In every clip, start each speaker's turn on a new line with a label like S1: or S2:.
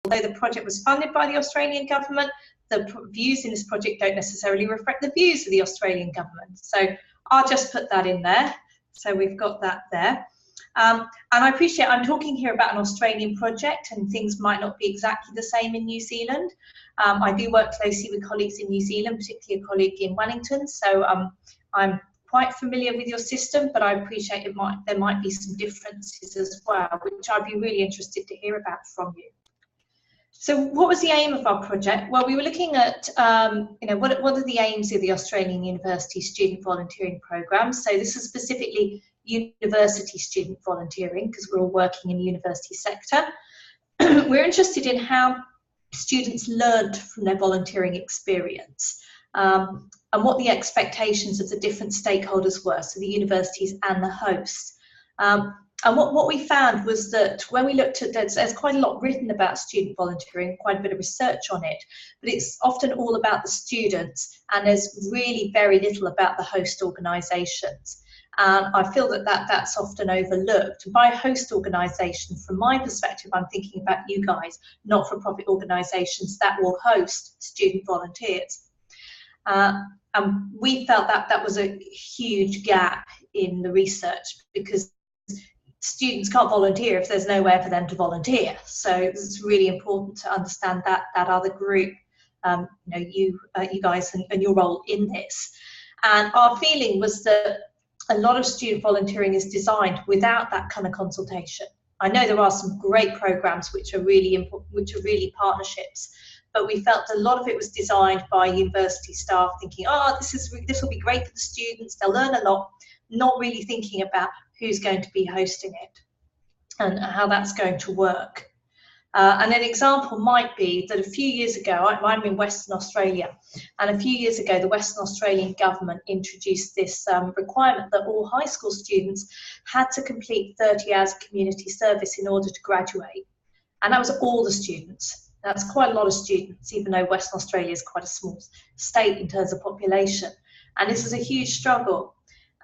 S1: although the project was funded by the Australian government, the views in this project don't necessarily reflect the views of the Australian government. So I'll just put that in there. So we've got that there. And I appreciate I'm talking here about an Australian project, and things might not be exactly the same in New Zealand. I do work closely with colleagues in New Zealand, particularly a colleague in Wellington. So I'm quite familiar with your system, but I appreciate there might be some differences as well, which I'd be really interested to hear about from you. So what was the aim of our project? Well, we were looking at, what are the aims of the Australian University Student Volunteering Programme? So this is specifically university student volunteering, because we're all working in the university sector. We're interested in how students learned from their volunteering experience, and what the expectations of the different stakeholders were, so the universities and the hosts. And what we found was that when we looked at, there's quite a lot written about student volunteering, quite a bit of research on it, but it's often all about the students, and there's really very little about the host organisations. And I feel that that's often overlooked. By host organisation, from my perspective, I'm thinking about you guys, not-for-profit organisations that will host student volunteers. And we felt that was a huge gap in the research, because students can't volunteer if there's nowhere for them to volunteer. So it's really important to understand that other group, you guys and your role in this. And our feeling was that a lot of student volunteering is designed without that kind of consultation. I know there are some great programs which are really partnerships, but we felt a lot of it was designed by university staff thinking, oh, this will be great for the students, they'll learn a lot, not really thinking about who's going to be hosting it and how that's going to work. And an example might be that a few years ago, I'm in Western Australia, and a few years ago the Western Australian government introduced this requirement that all high school students had to complete 30 hours of community service in order to graduate. And that was all the students. That's quite a lot of students, even though Western Australia is quite a small state in terms of population. And this is a huge struggle.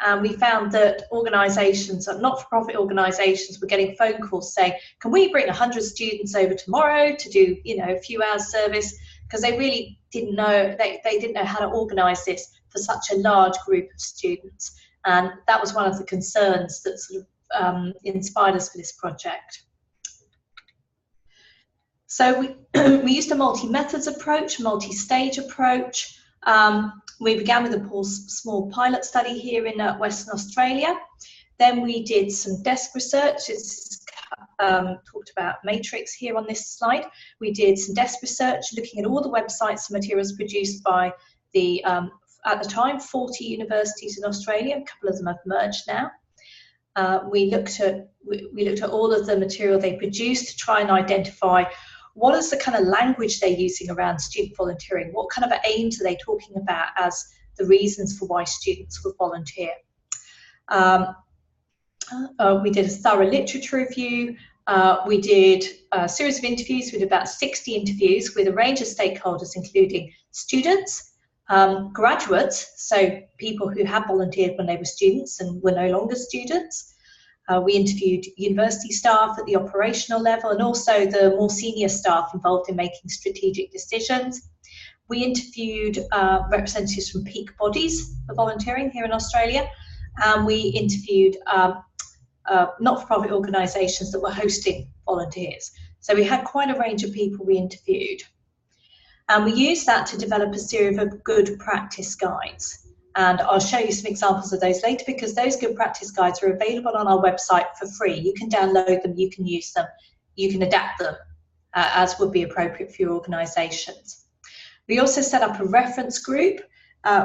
S1: And we found that organisations, not-for-profit organisations, were getting phone calls saying, can we bring 100 students over tomorrow to do, a few hours service? Because they really didn't know, they didn't know how to organise this for such a large group of students. And that was one of the concerns that sort of inspired us for this project. So we used a multi-methods approach, multi-stage approach. We began with a small pilot study here in Western Australia. Then we did some desk research. It's talked about matrix here on this slide. We did some desk research looking at all the websites and materials produced by the, at the time, 40 universities in Australia. A couple of them have merged now. We looked at all of the material they produced to try and identify what is the kind of language they're using around student volunteering? What kind of aims are they talking about as the reasons for why students would volunteer? We did a thorough literature review. We did a series of interviews with about 60 interviews with a range of stakeholders, including students, graduates, so people who had volunteered when they were students and were no longer students. We interviewed university staff at the operational level, and also the more senior staff involved in making strategic decisions. We interviewed representatives from peak bodies for volunteering here in Australia, and we interviewed not-for-profit organisations that were hosting volunteers. So we had quite a range of people we interviewed. And we used that to develop a series of good practice guides. And I'll show you some examples of those later, because those good practice guides are available on our website for free. You can download them, you can use them, you can adapt them as would be appropriate for your organisations. We also set up a reference group,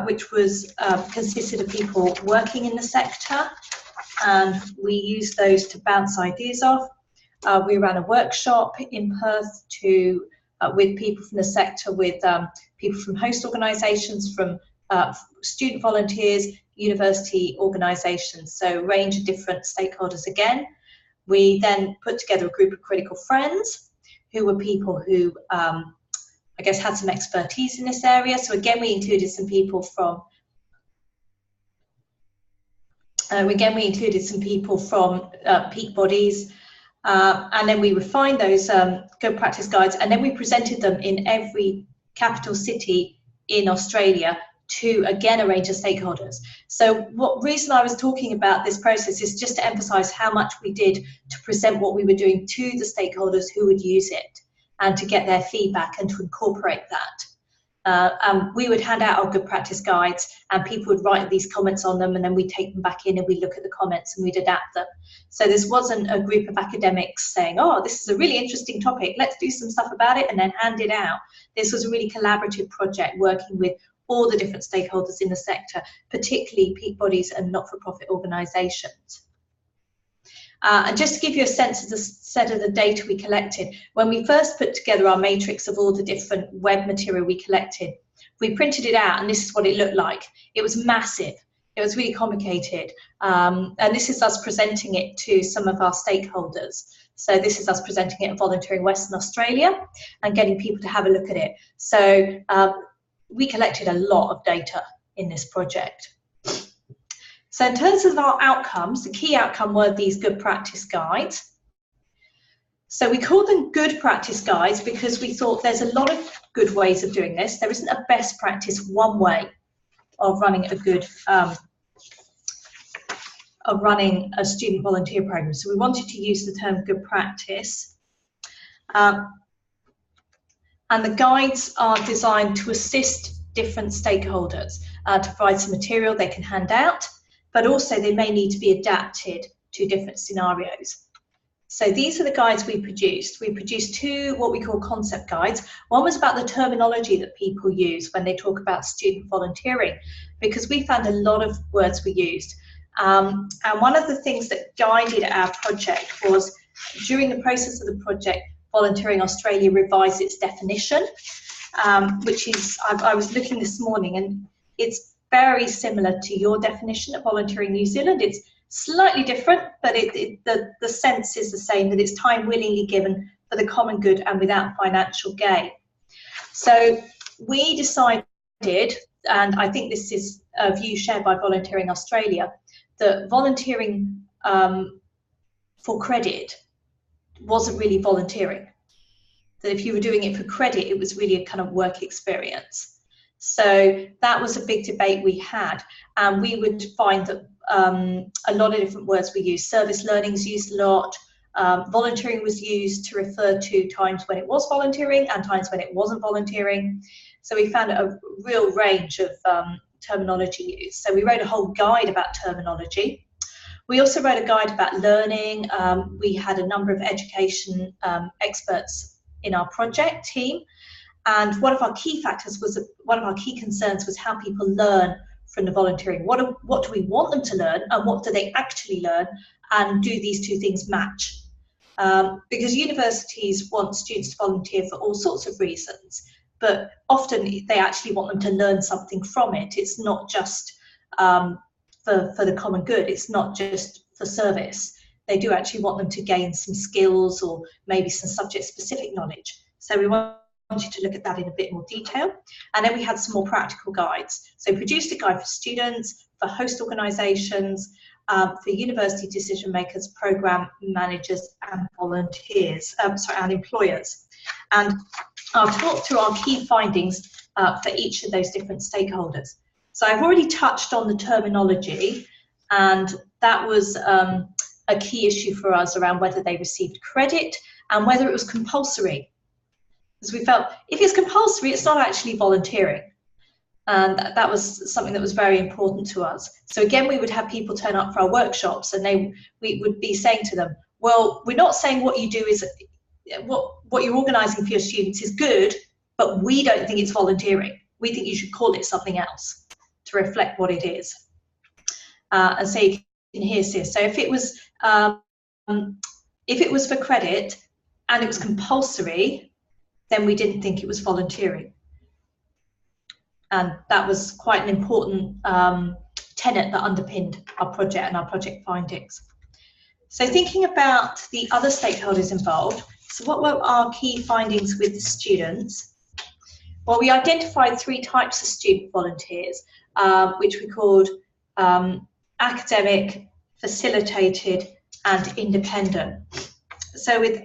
S1: which was consisted of people working in the sector, and we used those to bounce ideas off. We ran a workshop in Perth with people from the sector, with people from host organisations, from student volunteers, university organisations, so a range of different stakeholders again. We then put together a group of critical friends who were people who I guess had some expertise in this area. So again, we included some people from peak bodies, And then we refined those good practice guides, and then we presented them in every capital city in Australia to, again, a range of stakeholders. So what reason I was talking about this process is just to emphasize how much we did to present what we were doing to the stakeholders who would use it, and to get their feedback and to incorporate that. We would hand out our good practice guides, and people would write these comments on them, and then we'd take them back in and we'd look at the comments and we'd adapt them. So this wasn't a group of academics saying, oh, this is a really interesting topic, let's do some stuff about it, and then hand it out. This was a really collaborative project working with all the different stakeholders in the sector, particularly peak bodies and not-for-profit organisations. And just to give you a sense of the set of the data we collected, when we first put together our matrix of all the different web material we collected, we printed it out, and this is what it looked like. It was massive. It was really complicated. And this is us presenting it to some of our stakeholders. So this is us presenting it at Volunteering Western Australia and getting people to have a look at it. So we collected a lot of data in this project. So in terms of our outcomes, the key outcome were these good practice guides. So we called them good practice guides because we thought there's a lot of good ways of doing this. There isn't a best practice one way of running a good, a student volunteer program. So we wanted to use the term good practice. And the guides are designed to assist different stakeholders to provide some material they can hand out, but also they may need to be adapted to different scenarios. So these are the guides we produced. We produced two what we call concept guides. One was about the terminology that people use when they talk about student volunteering, because we found a lot of words were used. And one of the things that guided our project was, during the process of the project, Volunteering Australia revised its definition, which is, I was looking this morning, and it's very similar to your definition of Volunteering New Zealand. It's slightly different, but the sense is the same, that it's time willingly given for the common good and without financial gain. So we decided, and I think this is a view shared by Volunteering Australia, that volunteering for credit wasn't really volunteering. That if you were doing it for credit, it was really a kind of work experience. So that was a big debate we had, and we would find that a lot of different words were used. Service learning is used a lot. Volunteering was used to refer to times when it was volunteering and times when it wasn't volunteering. So we found a real range of terminology used. So we wrote a whole guide about terminology. We also wrote a guide about learning. We had a number of education experts in our project team. And one of our key factors was, one of our key concerns was how people learn from the volunteering. What do we want them to learn, and what do they actually learn, and do these two things match? Because universities want students to volunteer for all sorts of reasons, but often they actually want them to learn something from it. It's not just for the common good. It's not just for service. They do actually want them to gain some skills or maybe some subject-specific knowledge. So we wanted to look at that in a bit more detail. And then we had some more practical guides. So produced a guide for students, for host organisations, for university decision makers, programme managers and volunteers, and employers. And I'll talk through our key findings for each of those different stakeholders. So I've already touched on the terminology, and that was a key issue for us around whether they received credit and whether it was compulsory. Because we felt if it's compulsory, it's not actually volunteering. And that was something that was very important to us. So again, we would have people turn up for our workshops, and we would be saying to them, well, we're not saying what you do is, what you're organising for your students is good, but we don't think it's volunteering. We think you should call it something else to reflect what it is. And so you can hear this. So if it was for credit and it was compulsory, then we didn't think it was volunteering. And that was quite an important tenet that underpinned our project and our project findings. So thinking about the other stakeholders involved, so what were our key findings with the students? Well, we identified 3 types of student volunteers, which we called academic, facilitated, and independent. So with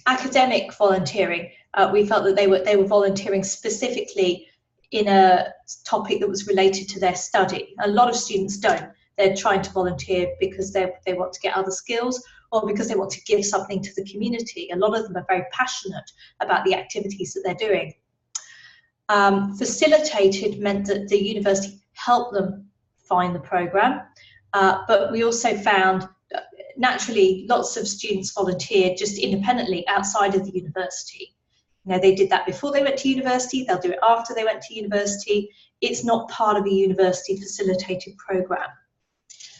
S1: academic volunteering, we felt that they were volunteering specifically in a topic that was related to their study. A lot of students don't. They're trying to volunteer because they want to get other skills, or because they want to give something to the community. A lot of them are very passionate about the activities that they're doing. Facilitated meant that the university helped them find the programme, but we also found naturally lots of students volunteered just independently outside of the university. You know, they did that before they went to university, they'll do it after they went to university. It's not part of a university facilitated programme.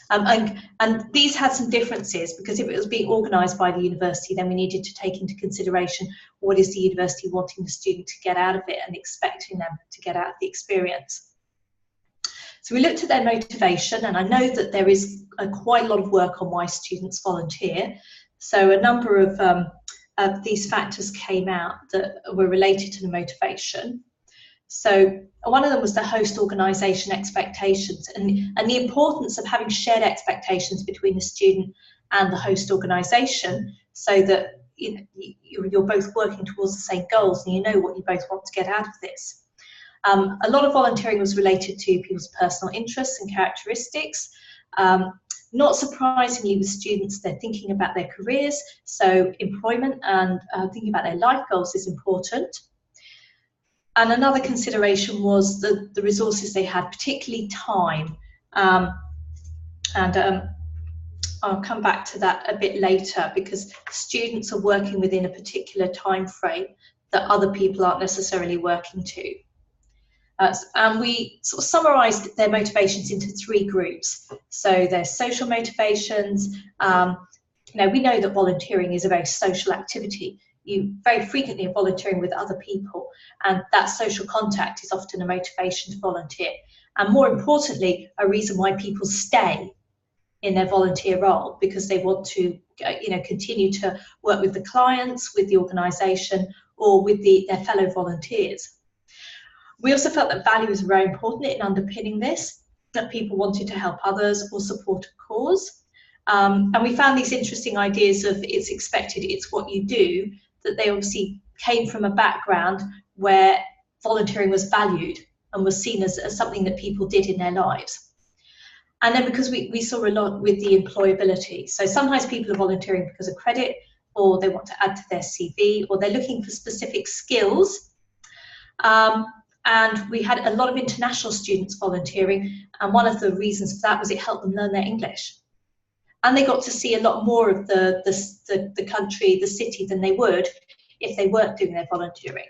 S1: And these had some differences, because if it was being organised by the university, then we needed to take into consideration what is the university wanting the student to get out of it and expecting them to get out of the experience. So we looked at their motivation, and I know that there is quite a lot of work on why students volunteer. So a number of these factors came out that were related to the motivation. So one of them was the host organisation expectations, and the importance of having shared expectations between the student and the host organisation, so that you're both working towards the same goals and you know what you both want to get out of this. A lot of volunteering was related to people's personal interests and characteristics. Not surprisingly, with students, they're thinking about their careers, so employment and thinking about their life goals is important. And another consideration was the resources they had, particularly time. I'll come back to that a bit later, because students are working within a particular time frame that other people aren't necessarily working to. And we sort of summarised their motivations into 3 groups. So there's social motivations. We know that volunteering is a very social activity. You very frequently are volunteering with other people, and that social contact is often a motivation to volunteer. And more importantly, a reason why people stay in their volunteer role, because they want to continue to work with the clients, with the organisation, or with their fellow volunteers. We also felt that value was very important in underpinning this, that people wanted to help others or support a cause. And we found these interesting ideas of it's expected, it's what you do, that they obviously came from a background where volunteering was valued and was seen as something that people did in their lives. And then because we saw a lot with the employability. So sometimes people are volunteering because of credit, or they want to add to their CV, or they're looking for specific skills. And we had a lot of international students volunteering, and one of the reasons for that was it helped them learn their English. And they got to see a lot more of the country, the city, than they would if they weren't doing their volunteering.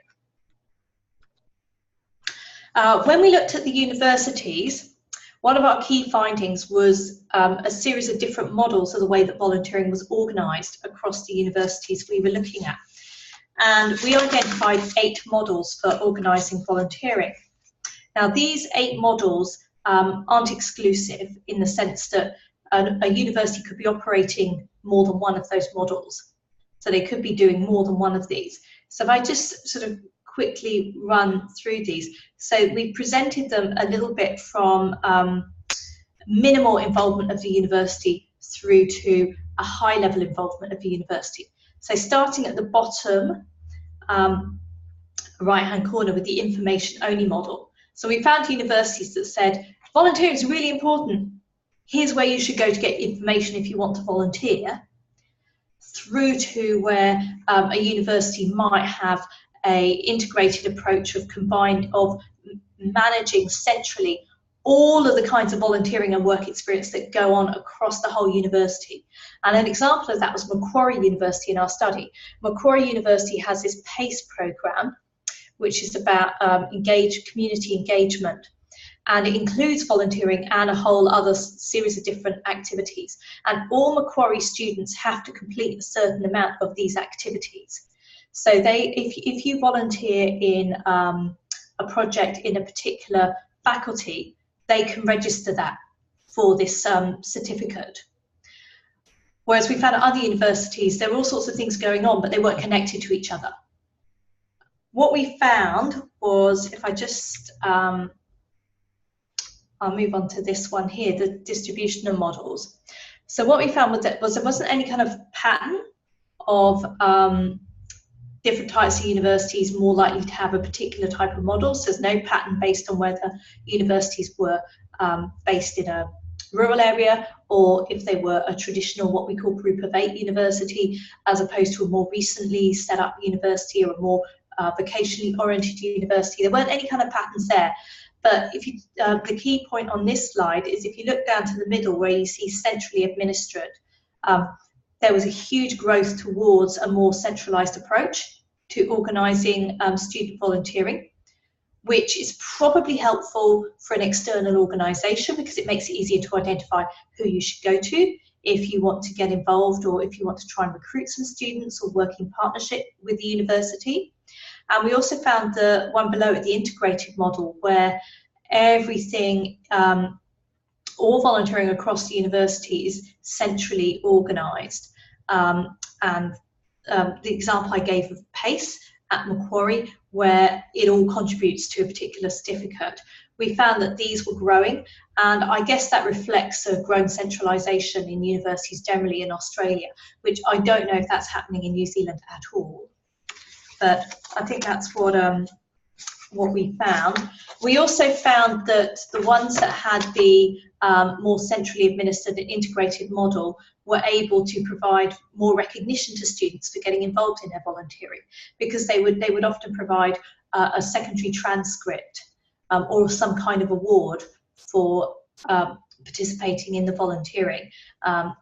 S1: When we looked at the universities, one of our key findings was a series of different models of the way that volunteering was organised across the universities we were looking at. And we identified 8 models for organising volunteering. Now, these 8 models aren't exclusive, in the sense that a university could be operating more than one of those models. So they could be doing more than one of these. So if I just sort of quickly run through these. So we presented them a little bit from minimal involvement of the university through to a high level involvement of the university. So starting at the bottom right-hand corner with the information-only model. So we found universities that said, volunteering is really important. Here's where you should go to get information if you want to volunteer, through to where a university might have a integrated approach of managing centrally all of the kinds of volunteering and work experience that go on across the whole university. And an example of that was Macquarie University in our study. Macquarie University has this PACE programme, which is about community engagement. And it includes volunteering and a whole other series of different activities. And all Macquarie students have to complete a certain amount of these activities. So if you volunteer in a project in a particular faculty, they can register that for this certificate. Whereas we found at other universities, there were all sorts of things going on, but they weren't connected to each other. What we found was, if I just, I'll move on to this one here, the distribution of models. So what we found was that there wasn't any kind of pattern of different types of universities more likely to have a particular type of model. So there's no pattern based on whether universities were based in a rural area or if they were a traditional, what we call group of 8 university, as opposed to a more recently set up university or a more vocationally oriented university. There weren't any kind of patterns there. But if you, the key point on this slide is if you look down to the middle where you see centrally administered, there was a huge growth towards a more centralised approach to organising student volunteering, which is probably helpful for an external organisation because it makes it easier to identify who you should go to if you want to get involved or if you want to try and recruit some students or work in partnership with the university. And we also found the one below it, the integrated model, where everything, all volunteering across the university is centrally organised. The example I gave of PACE at Macquarie, where it all contributes to a particular certificate, we found that these were growing, and I guess that reflects a growing centralisation in universities generally in Australia, which I don't know if that's happening in New Zealand at all. But I think that's what we found. We also found that the ones that had the more centrally administered and integrated model were able to provide more recognition to students for getting involved in their volunteering, because they would often provide a secondary transcript or some kind of award for participating in the volunteering,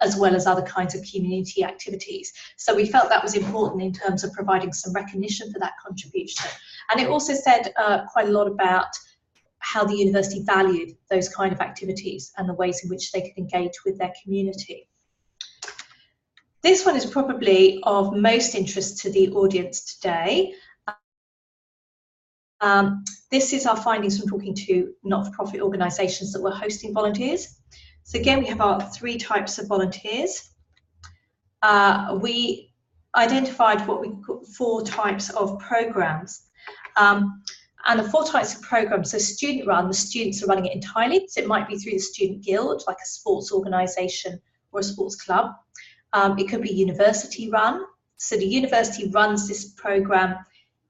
S1: as well as other kinds of community activities. So we felt that was important in terms of providing some recognition for that contribution. And it also said quite a lot about how the university valued those kind of activities and the ways in which they could engage with their community. This one is probably of most interest to the audience today. This is our findings from talking to not-for-profit organisations that were hosting volunteers. So again, we have our 3 types of volunteers. We identified what we call 4 types of programmes. And the 4 types of programs, so student run, the students are running it entirely. So it might be through the student guild, like a sports organisation or a sports club. It could be university run. So the university runs this program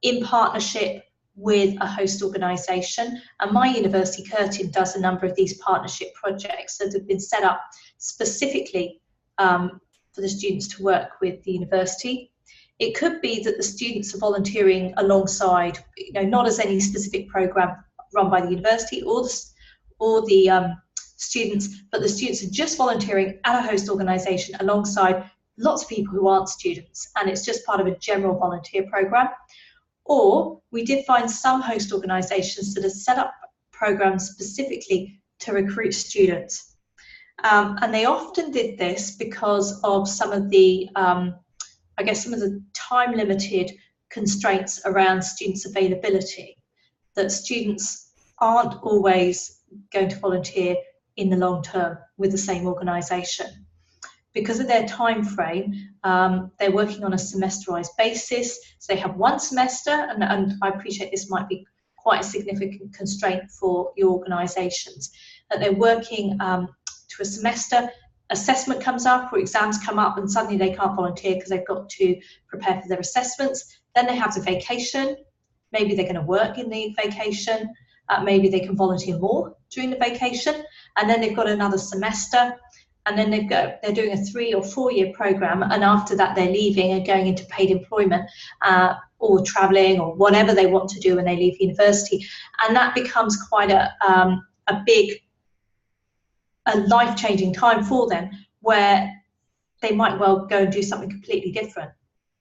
S1: in partnership with a host organisation. And my university, Curtin, does a number of these partnership projects that have been set up specifically for the students to work with the university. It could be that the students are volunteering alongside, not as any specific program run by the university or the students, but the students are just volunteering at a host organisation alongside lots of people who aren't students, and it's just part of a general volunteer program. Or we did find some host organisations that have set up programs specifically to recruit students, and they often did this because of some of the some of the time-limited constraints around students' availability, that students aren't always going to volunteer in the long term with the same organisation. Because of their time frame, they're working on a semesterised basis, so they have 1 semester, and I appreciate this might be quite a significant constraint for your organisations, that they're working to a semester. Assessment comes up or exams come up and suddenly they can't volunteer because they've got to prepare for their assessments. Then they have the vacation. Maybe they're going to work in the vacation. Maybe they can volunteer more during the vacation. And then they've got another semester. And then they're doing a 3 or 4 year program. And after that, they're leaving and going into paid employment or traveling or whatever they want to do when they leave university. And that becomes quite a life-changing time for them, where they might well go and do something completely different.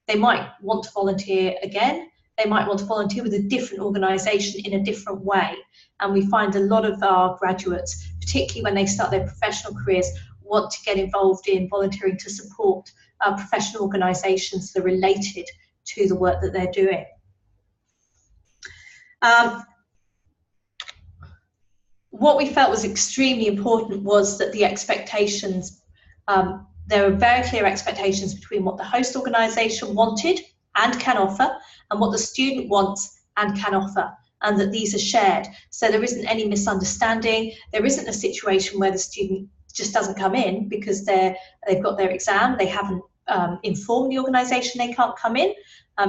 S1: They might want to volunteer again. They might want to volunteer with a different organisation in a different way. And we find a lot of our graduates, particularly when they start their professional careers, want to get involved in volunteering to support professional organisations that are related to the work that they're doing. What we felt was extremely important was that the expectations, there were very clear expectations between what the host organisation wanted and can offer and what the student wants and can offer, and that these are shared. So there isn't any misunderstanding. There isn't a situation where the student just doesn't come in because they've got their exam, they haven't inform the organisation they can't come in.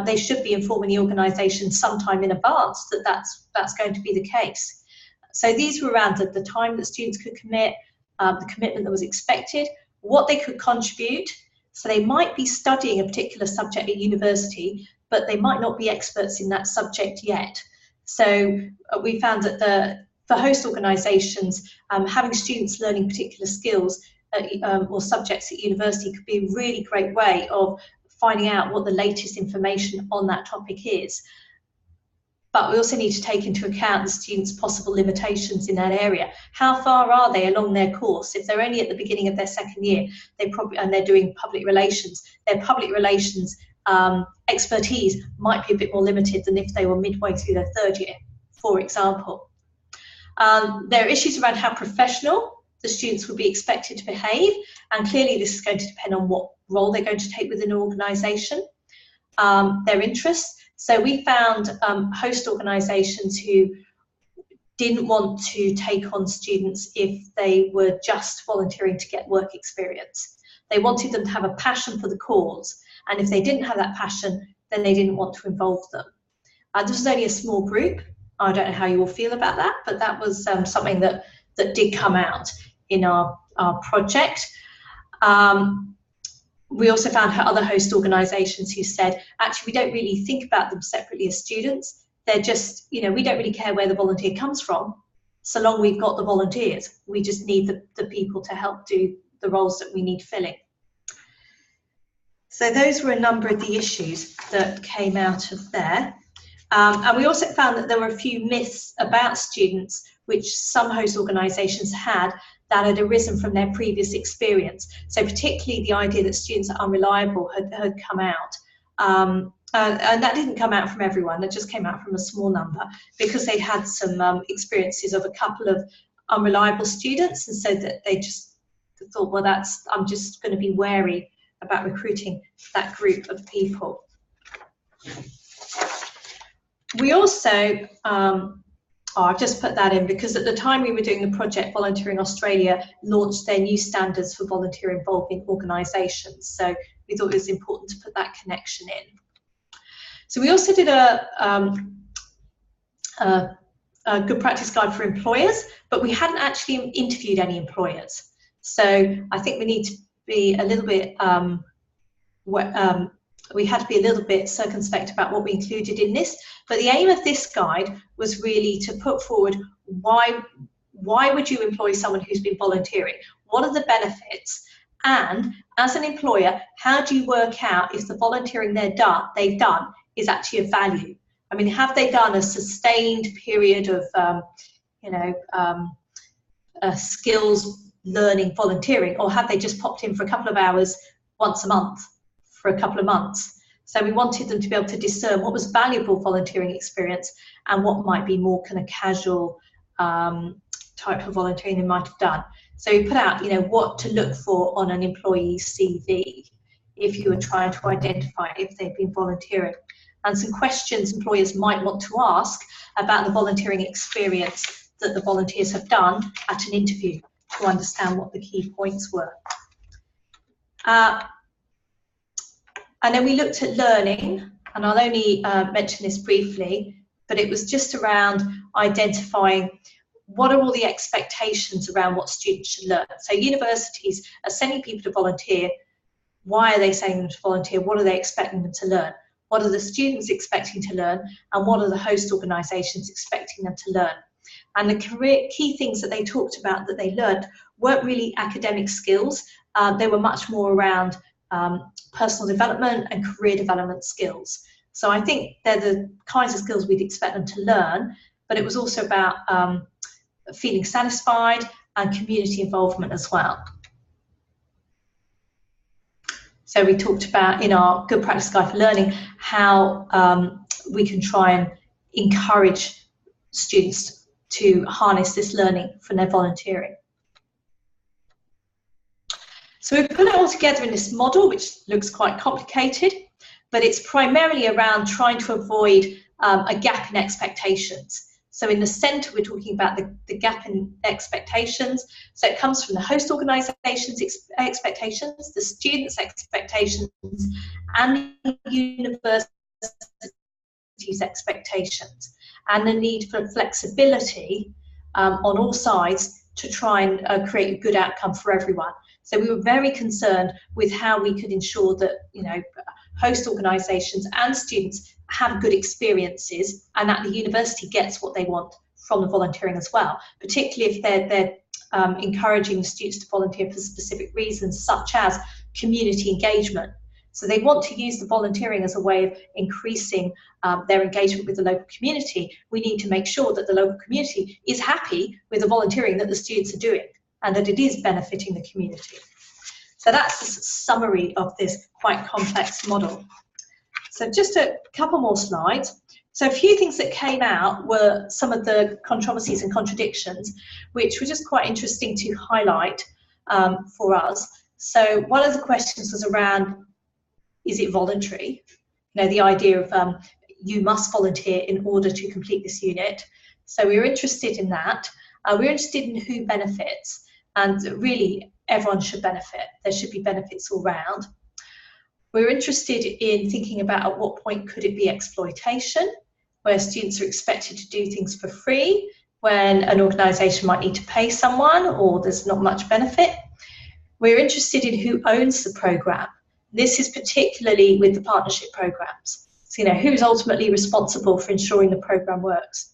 S1: They should be informing the organisation sometime in advance that that's going to be the case. So these were around the time that students could commit, the commitment that was expected, what they could contribute. So they might be studying a particular subject at university, but they might not be experts in that subject yet. So we found that for host organisations, having students learning particular skills or subjects at university could be a really great way of finding out what the latest information on that topic is. But we also need to take into account the students' possible limitations in that area. How far are they along their course? If they're only at the beginning of their second year, and they're doing public relations, their public relations expertise might be a bit more limited than if they were midway through their third year, for example. There are issues around how professional the students will be expected to behave, and clearly this is going to depend on what role they're going to take within an organisation, their interests. So we found host organisations who didn't want to take on students if they were just volunteering to get work experience. They wanted them to have a passion for the cause, and if they didn't have that passion, then they didn't want to involve them. This was only a small group. I don't know how you all feel about that, but that was something that did come out in our project. We also found other host organisations who said, actually, we don't really think about them separately as students. They're just, we don't really care where the volunteer comes from, so long we've got the volunteers. We just need the people to help do the roles that we need filling. So those were a number of the issues that came out of there. And we also found that there were a few myths about students which some host organisations had that had arisen from their previous experience. So particularly the idea that students are unreliable had come out. And that didn't come out from everyone, that just came out from a small number, because they had some experiences of a couple of unreliable students, and so that they just thought, well, I'm just going to be wary about recruiting that group of people. We also, I've just put that in because at the time we were doing the project, Volunteering Australia launched their new standards for volunteer involving organisations. So we thought it was important to put that connection in. So we also did a good practice guide for employers, but we hadn't actually interviewed any employers. So I think we need to be a little bit, we had to be a little bit circumspect about what we included in this, but the aim of this guide was really to put forward why would you employ someone who's been volunteering? What are the benefits? And as an employer, how do you work out if the volunteering they've done is actually of value? I mean, have they done a sustained period of, skills learning volunteering, or have they just popped in for a couple of hours once a month for a couple of months? So we wanted them to be able to discern what was valuable volunteering experience and what might be more kind of casual type of volunteering they might have done. So we put out, what to look for on an employee's CV if you were trying to identify if they've been volunteering, and some questions employers might want to ask about the volunteering experience that the volunteers have done at an interview to understand what the key points were. And then we looked at learning, and I'll only mention this briefly, but it was just around identifying what are all the expectations around what students should learn. So universities are sending people to volunteer. Why are they sending them to volunteer? What are they expecting them to learn? What are the students expecting to learn? And what are the host organisations expecting them to learn? And the key things that they talked about that they learned weren't really academic skills. They were much more around personal development and career development skills. So I think they're the kinds of skills we'd expect them to learn, but it was also about feeling satisfied and community involvement as well. So we talked about in our Good Practice Guide for Learning how we can try and encourage students to harness this learning from their volunteering. So we've put it all together in this model, which looks quite complicated, but it's primarily around trying to avoid a gap in expectations. So in the centre, we're talking about the gap in expectations. So it comes from the host organisation's expectations, the students' expectations, and the university's expectations, and the need for flexibility on all sides to try and create a good outcome for everyone. So we were very concerned with how we could ensure that, you know, host organisations and students have good experiences, and that the university gets what they want from the volunteering as well, particularly if they're encouraging the students to volunteer for specific reasons, such as community engagement. So they want to use the volunteering as a way of increasing their engagement with the local community. We need to make sure that the local community is happy with the volunteering that the students are doing, and that it is benefiting the community. So that's a summary of this quite complex model. So just a couple more slides. So a few things that came out were some of the controversies and contradictions, which were just quite interesting to highlight for us. So one of the questions was around, is it voluntary? You know, the idea of you must volunteer in order to complete this unit. So we were interested in that. We were interested in who benefits, and really everyone should benefit. There should be benefits all round. We're interested in thinking about at what point could it be exploitation, where students are expected to do things for free, when an organisation might need to pay someone or there's not much benefit. We're interested in who owns the programme. This is particularly with the partnership programmes. So, you know, who's ultimately responsible for ensuring the programme works.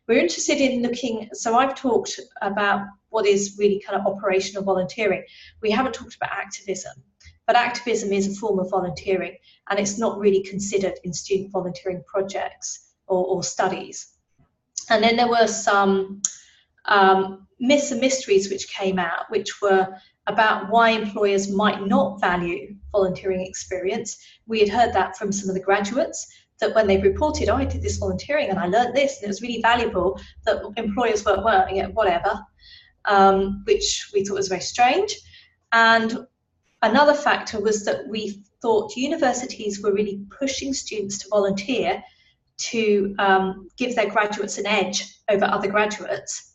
S1: We're interested in looking, so I've talked about what is really kind of operational volunteering. We haven't talked about activism, but activism is a form of volunteering, and it's not really considered in student volunteering projects or studies. And then there were some myths and mysteries which came out, which were about why employers might not value volunteering experience. We had heard that from some of the graduates, that when they reported, oh, I did this volunteering and I learned this and it was really valuable, that employers weren't whatever, which we thought was very strange. And another factor was that we thought universities were really pushing students to volunteer to give their graduates an edge over other graduates.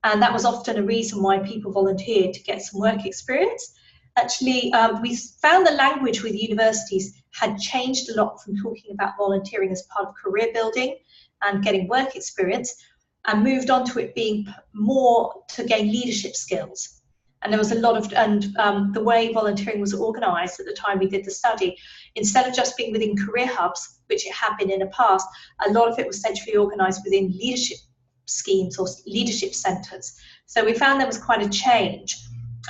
S1: And that was often a reason why people volunteered, to get some work experience. Actually, we found the language with universities had changed a lot from talking about volunteering as part of career building and getting work experience, and moved on to it being more to gain leadership skills. And there was a lot of, the way volunteering was organised at the time we did the study, instead of just being within career hubs, which it had been in the past, a lot of it was centrally organised within leadership schemes or leadership centres. So we found there was quite a change,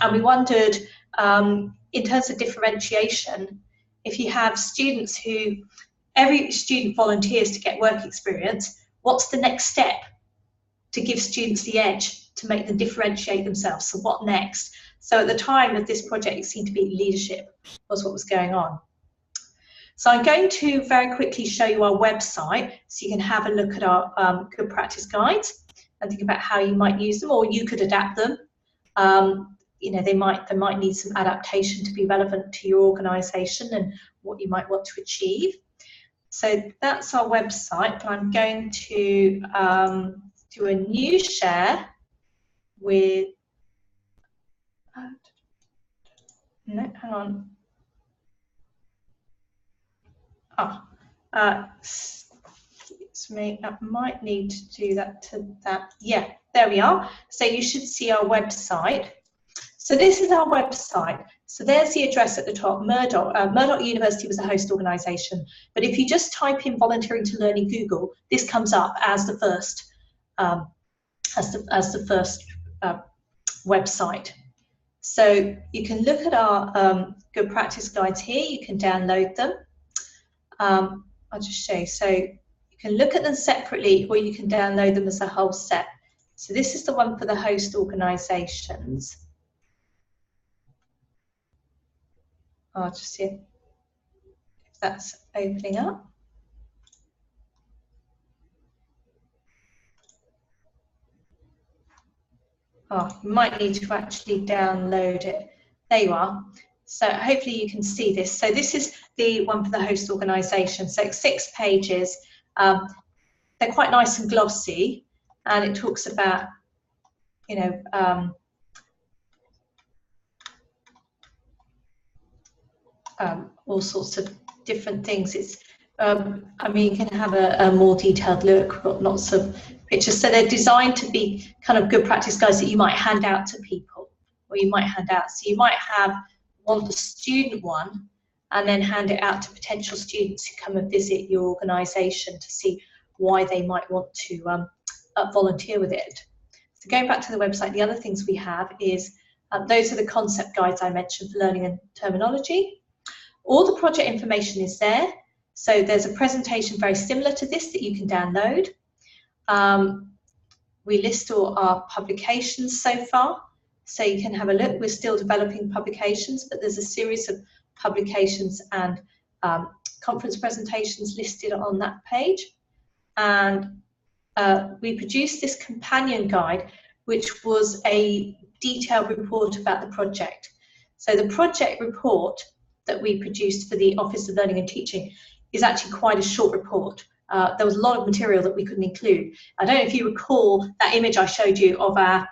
S1: and we wondered, in terms of differentiation, if you have students who, every student volunteers to get work experience, what's the next step to give students the edge to make them differentiate themselves? So what next? So at the time of this project, it seemed to be leadership was what was going on. So I'm going to very quickly show you our website so you can have a look at our good practice guides and think about how you might use them, or you could adapt them. You know, they might need some adaptation to be relevant to your organisation and what you might want to achieve. So that's our website, but I'm going to do a new share with, no, hang on. Excuse me, I might need to do that to that. Yeah, there we are. So you should see our website. So this is our website. So there's the address at the top. Murdoch University was a host organisation, but if you just type in volunteering to learn in Google, this comes up as the first website. So you can look at our good practice guides here. You can download them. I'll just show you. So you can look at them separately, or you can download them as a whole set. So this is the one for the host organisations. I'll just see if that's opening up. Oh, you might need to actually download it. There you are. So hopefully you can see this. So this is the one for the host organisation. So it's 6 pages. they're quite nice and glossy, and it talks about, you know, all sorts of different things. It's, I mean, you can have a more detailed look, got lots of pictures. So they're designed to be kind of good practice guides that you might hand out to people, or you might hand out. So you might have the student one, and then hand it out to potential students who come and visit your organisation to see why they might want to volunteer with it. So going back to the website, the other things we have is, those are the concept guides I mentioned for learning and terminology. All the project information is there. So there's a presentation very similar to this that you can download. We list all our publications so far, so you can have a look. We're still developing publications, but there's a series of publications and conference presentations listed on that page. And we produced this companion guide, which was a detailed report about the project. So the project report that we produced for the Office of Learning and Teaching is actually quite a short report. There was a lot of material that we couldn't include. I don't know if you recall that image I showed you of our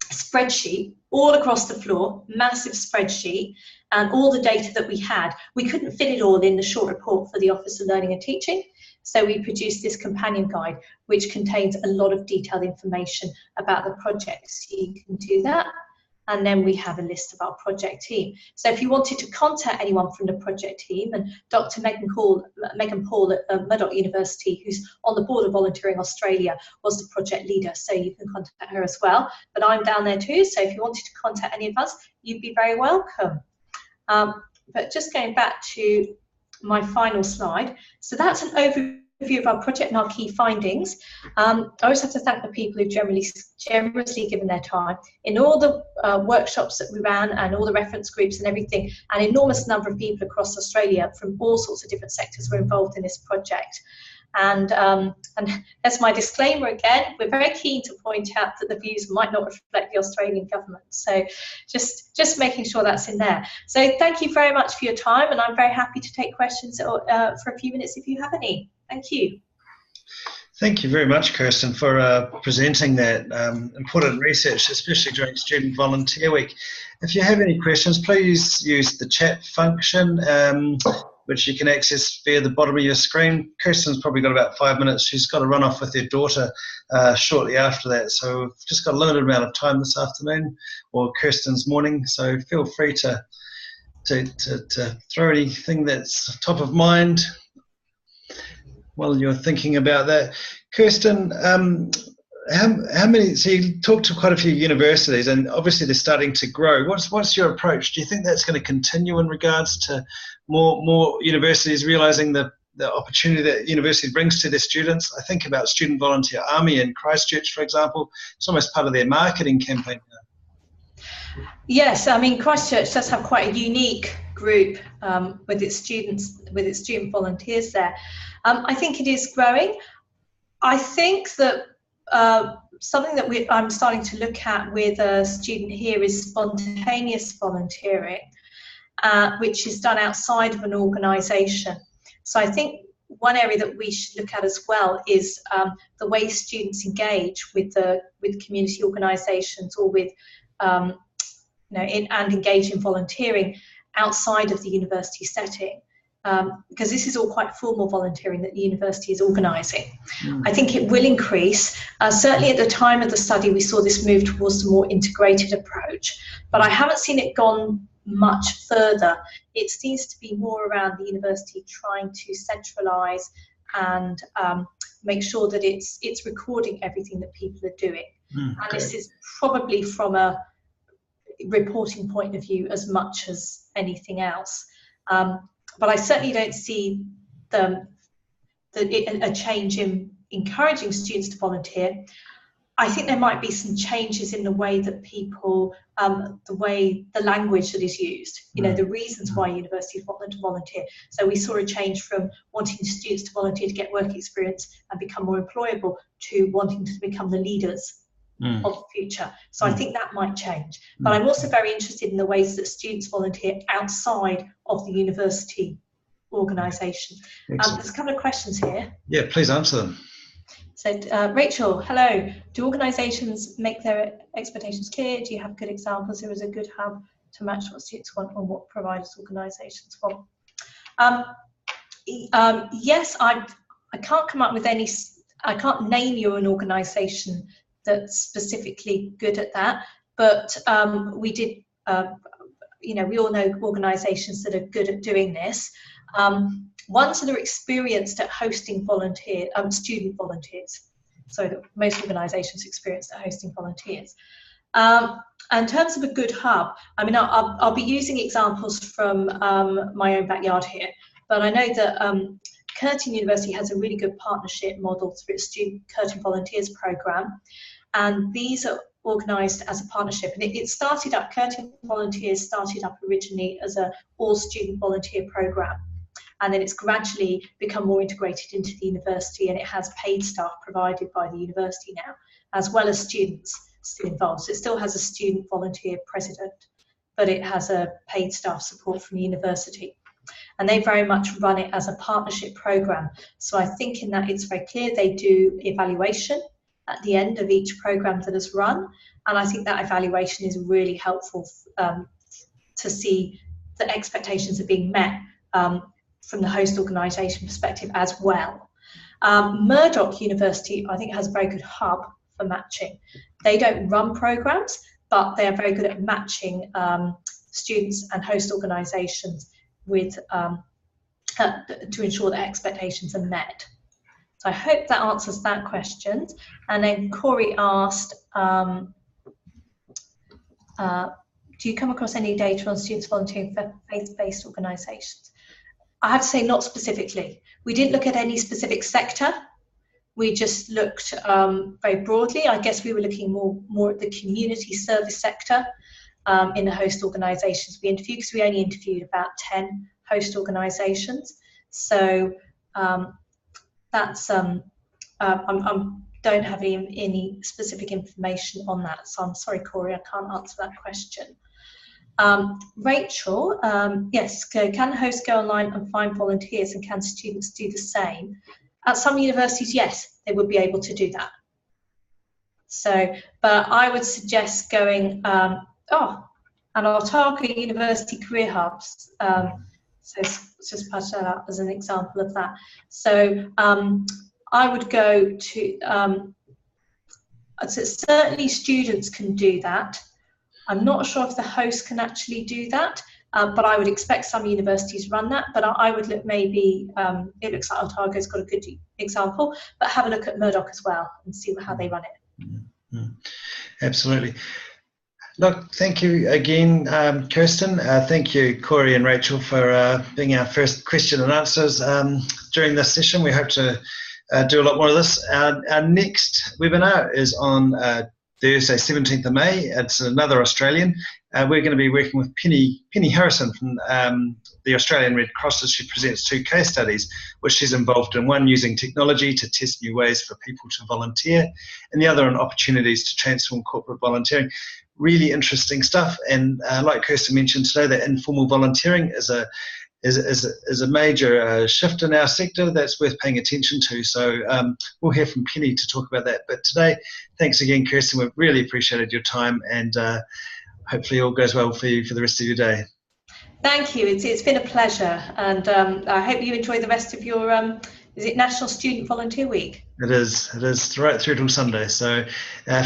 S1: spreadsheet all across the floor, massive spreadsheet, and all the data that we had. We couldn't fit it all in the short report for the Office of Learning and Teaching, so we produced this companion guide, which contains a lot of detailed information about the project. So you can do that. And then we have a list of our project team. So if you wanted to contact anyone from the project team, and Dr. Megan Paul at Murdoch University, who's on the board of Volunteering Australia, was the project leader, so you can contact her as well. But I'm down there too, so if you wanted to contact any of us, you'd be very welcome. But just going back to my final slide, so that's an overview of our project and our key findings. I always have to thank the people who've generously given their time in all the workshops that we ran, and all the reference groups and everything. An enormous number of people across Australia from all sorts of different sectors were involved in this project. And that's my disclaimer again. We're very keen to point out that the views might not reflect the Australian government. So just making sure that's in there. So thank you very much for your time, and I'm very happy to take questions for a few minutes if you have any. Thank you.
S2: Thank you very much, Kirsten, for presenting that important research, especially during Student Volunteer Week. If you have any questions, please use the chat function, which you can access via the bottom of your screen. Kirsten's probably got about 5 minutes. She's got to run off with her daughter shortly after that. So we've just got a limited amount of time this afternoon, or Kirsten's morning. So feel free to throw anything that's top of mind while you're thinking about that. Kirsten, how many, so you talked to quite a few universities, and obviously they're starting to grow. What's your approach? Do you think that's going to continue in regards to more universities realising the opportunity that university brings to their students? I think about Student Volunteer Army in Christchurch, for example. It's almost part of their marketing campaign now.
S1: Yes, I mean, Christchurch does have quite a unique group with its students, with its student volunteers there. I think it is growing. I think that something that I'm starting to look at with a student here is spontaneous volunteering, which is done outside of an organisation. So I think one area that we should look at as well is the way students engage with community organisations, or with and engage in volunteering outside of the university setting. Because this is all quite formal volunteering that the university is organising. I think it will increase. Certainly at the time of the study, we saw this move towards a more integrated approach, but I haven't seen it gone much further. It seems to be more around the university trying to centralise and make sure that it's recording everything that people are doing. And this is probably from a reporting point of view as much as anything else. But I certainly don't see a change in encouraging students to volunteer. I think there might be some changes in the way that people, the language that is used, the reasons why universities want them to volunteer. So we saw a change from wanting students to volunteer to get work experience and become more employable, to wanting to become the leaders of the future. So I think that might change. But I'm also very interested in the ways that students volunteer outside of the university organisation. There's a couple of questions here.
S2: Yeah, please answer them.
S1: So, Rachel, hello. Do organisations make their expectations clear? Do you have good examples? There is a good hub to match what students want and what providers organisations want. Yes, I can't come up with any. I can't name you an organisation that's specifically good at that, but we did. We all know organisations that are good at doing this. Ones that are experienced at hosting student volunteers. So most organisations experienced at hosting volunteers. In terms of a good hub, I mean, I'll be using examples from my own backyard here, but I know that Curtin University has a really good partnership model through its Student Curtin Volunteers programme, and these are organised as a partnership. And it started up, Curtin Volunteers started up originally as an all-student volunteer programme, and then it's gradually become more integrated into the university, and it has paid staff provided by the university now, as well as students still involved. So it still has a student volunteer president, but it has a paid staff support from the university. And they very much run it as a partnership programme. So I think in that it's very clear they do evaluation at the end of each programme that is run. And I think that evaluation is really helpful to see that expectations are being met from the host organisation perspective as well. Murdoch University, I think, has a very good hub for matching. They don't run programmes, but they are very good at matching students and host organisations with to ensure that expectations are met. So I hope that answers that question. And then Corey asked, do you come across any data on students volunteering for faith-based organisations? I have to say, not specifically. We didn't look at any specific sector. We just looked very broadly. I guess we were looking more at the community service sector in the host organisations we interviewed, because we only interviewed about 10 host organisations. So that's don't have any specific information on that. So I'm sorry, Corey, I can't answer that question. Rachel, yes, can hosts go online and find volunteers, and can students do the same? At some universities, yes, they would be able to do that. So, but I would suggest going, and I'll target university career hubs. So let's just patch that up as an example of that. So I would go to, so certainly students can do that. I'm not sure if the host can actually do that, but I would expect some universities run that. But I would look maybe, it looks like Otago's got a good example, but have a look at Murdoch as well and see how they run it.
S2: Mm-hmm. Absolutely. Look, thank you again, Kirsten. Thank you, Corey and Rachel, for being our first question and answers during this session. We hope to do a lot more of this. Our next webinar is on Thursday, 17th of May. It's another Australian. We're going to be working with Penny Harrison from the Australian Red Cross, as she presents 2 case studies, which she's involved in, one using technology to test new ways for people to volunteer, and the other on opportunities to transform corporate volunteering. Really interesting stuff, and like Kirsten mentioned today, that informal volunteering is a major shift in our sector that's worth paying attention to. So we'll hear from Penny to talk about that. But today, thanks again, Kirsten. We've really appreciated your time, and hopefully all goes well for you for the rest of your day.
S1: Thank you. It's been a pleasure, and I hope you enjoy the rest of your is it National Student Volunteer Week? It is
S2: right through till Sunday. So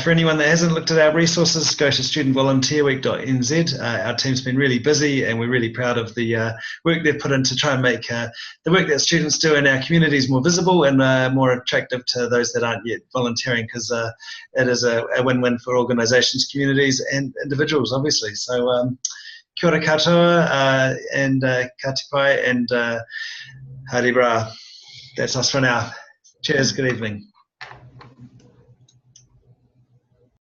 S2: for anyone that hasn't looked at our resources, go to studentvolunteerweek.nz. Our team's been really busy, and we're really proud of the work they've put in to try and make the work that students do in our communities more visible and more attractive to those that aren't yet volunteering, because it is a win-win for organisations, communities and individuals, obviously. So kia ora katoa, and ka te pai, and haere bra. That's us for now. Cheers, good evening.